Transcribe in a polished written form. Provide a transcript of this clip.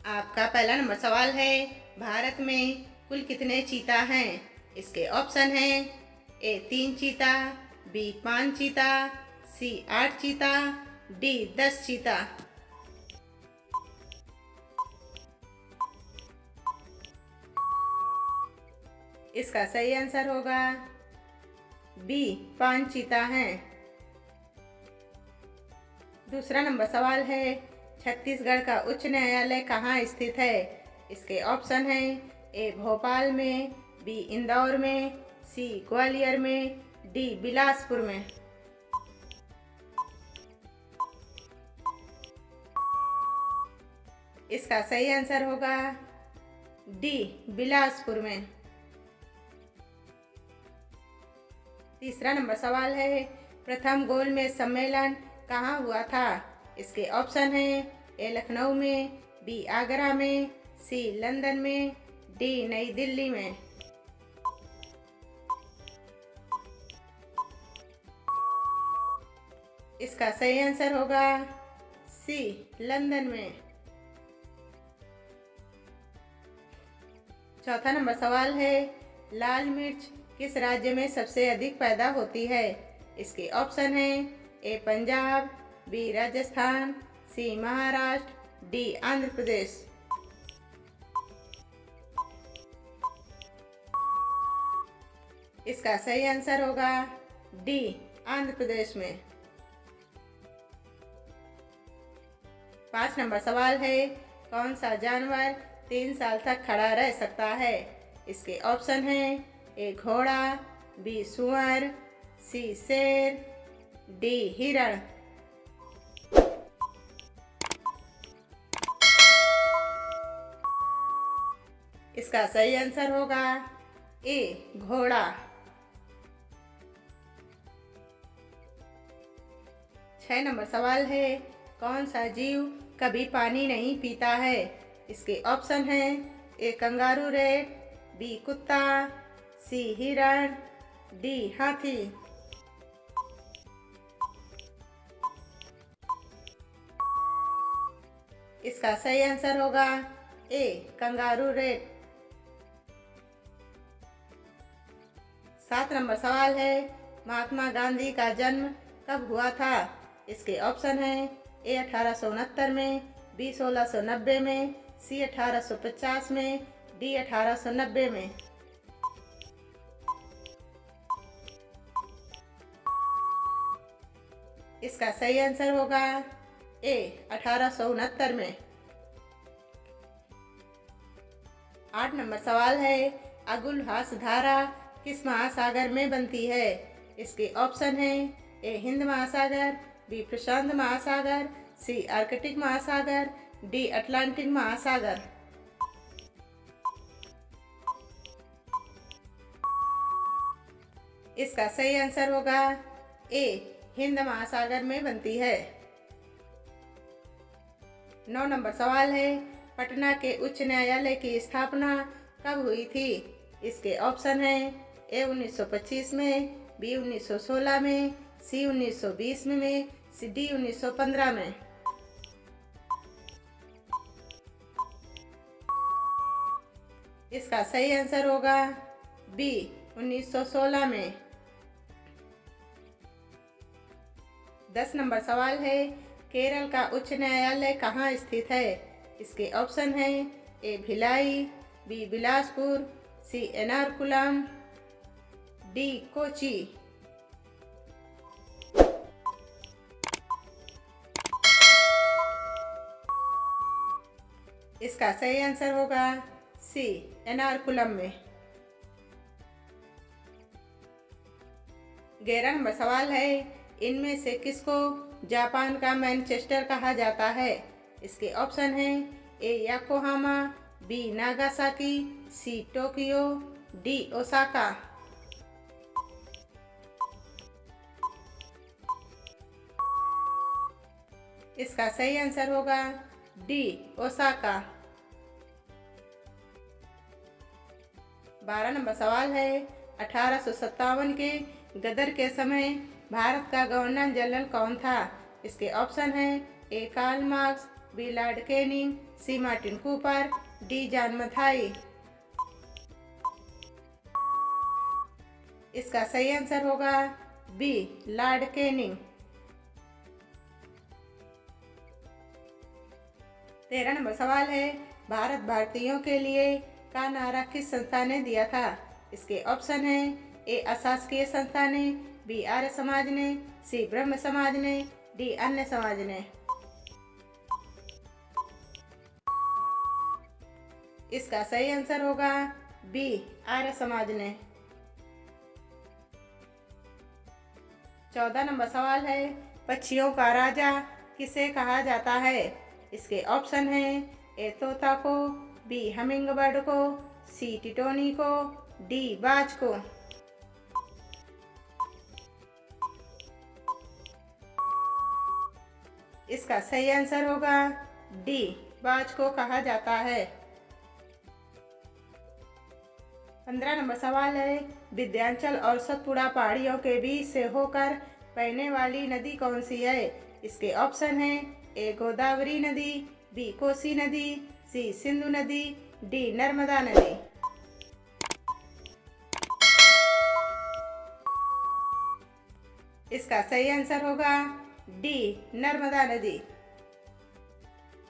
आपका पहला नंबर सवाल है, भारत में कुल कितने चीता हैं? इसके ऑप्शन हैं ए 3 चीता, बी 5 चीता, सी 8 चीता, डी 10 चीता। इसका सही आंसर होगा बी 5 चीता हैं। दूसरा नंबर सवाल है, छत्तीसगढ़ का उच्च न्यायालय कहाँ स्थित है? इसके ऑप्शन हैं ए भोपाल में, बी इंदौर में, सी ग्वालियर में, डी बिलासपुर में। इसका सही आंसर होगा डी बिलासपुर में। तीसरा नंबर सवाल है, प्रथम गोलमेज सम्मेलन कहाँ हुआ था? इसके ऑप्शन हैं ए लखनऊ में, बी आगरा में, सी लंदन में, डी नई दिल्ली में। इसका सही आंसर होगा सी लंदन में। चौथा नंबर सवाल है, लाल मिर्च किस राज्य में सबसे अधिक पैदा होती है? इसके ऑप्शन हैं ए पंजाब, बी राजस्थान, सी महाराष्ट्र, डी आंध्र प्रदेश। इसका सही आंसर होगा डी आंध्र प्रदेश में। 5 नंबर सवाल है, कौन सा जानवर 3 साल तक खड़ा रह सकता है? इसके ऑप्शन हैं ए घोड़ा, बी सुअर, सी शेर, डी हिरण। इसका सही आंसर होगा ए घोड़ा। 6 नंबर सवाल है, कौन सा जीव कभी पानी नहीं पीता है? इसके ऑप्शन हैं ए कंगारू रेट, बी कुत्ता, सी हिरण, डी हाथी। इसका सही आंसर होगा ए कंगारू रेट। 7 नंबर सवाल है, महात्मा गांधी का जन्म कब हुआ था? इसके ऑप्शन हैं ए 1869 में, बी 1690 में, सी 1850 में, डी 1890 में। इसका सही आंसर होगा ए 1869 में। 8 नंबर सवाल है, अगुलहास धारा किस महासागर में बनती है? इसके ऑप्शन हैं ए हिंद महासागर, बी प्रशांत महासागर, सी आर्कटिक महासागर, डी अटलांटिक महासागर। इसका सही आंसर होगा ए हिंद महासागर में बनती है। 9 नंबर सवाल है, पटना के उच्च न्यायालय की स्थापना कब हुई थी? इसके ऑप्शन हैं ए 1925 में, बी 1916 में, सी 1920 में, सी डी 1915 में। इसका सही आंसर होगा बी 1916 में। 10 नंबर सवाल है, केरल का उच्च न्यायालय कहाँ स्थित है? इसके ऑप्शन हैं ए भिलाई, बी बिलासपुर, सी एर्नाकुलम, डी कोची। इसका सही आंसर होगा सी एर्नाकुलम में। 11 नंबर सवाल है, इनमें से किसको जापान का मैनचेस्टर कहा जाता है? इसके ऑप्शन हैं A Yokohama, B Nagasaki, C Tokyo, D Osaka. इसका सही आंसर होगा डी ओसाका। 12 नंबर सवाल है, 1857 के गदर के समय भारत का गवर्नर जनरल कौन था? इसके ऑप्शन हैं A Karl Marx, B Lord Canning, C Martin Cooper, D John Mathai. इसका सही आंसर होगा बी लॉर्ड कैनिंग। 13 नंबर सवाल है, भारत भारतीयों के लिए का नारा किस संस्था ने दिया था? इसके ऑप्शन है ए अशासकीय संस्था ने, बी आर्य समाज ने, सी ब्रह्म समाज ने, डी अन्य समाज ने। इसका सही आंसर होगा बी आर्य समाज ने। 14 नंबर सवाल है, पक्षियों का राजा किसे कहा जाता है? इसके ऑप्शन है ए तोता को, बी हमिंग बर्ड को, सी टिटोनी को, डी बाज को। इसका सही आंसर होगा डी बाज को कहा जाता है। 15 नंबर सवाल है, विंध्याचल और सतपुड़ा पहाड़ियों के बीच से होकर बहने वाली नदी कौन सी है? इसके ऑप्शन है ए गोदावरी नदी, बी कोसी नदी, सी सिंधु नदी, डी नर्मदा नदी। इसका सही आंसर होगा डी नर्मदा नदी।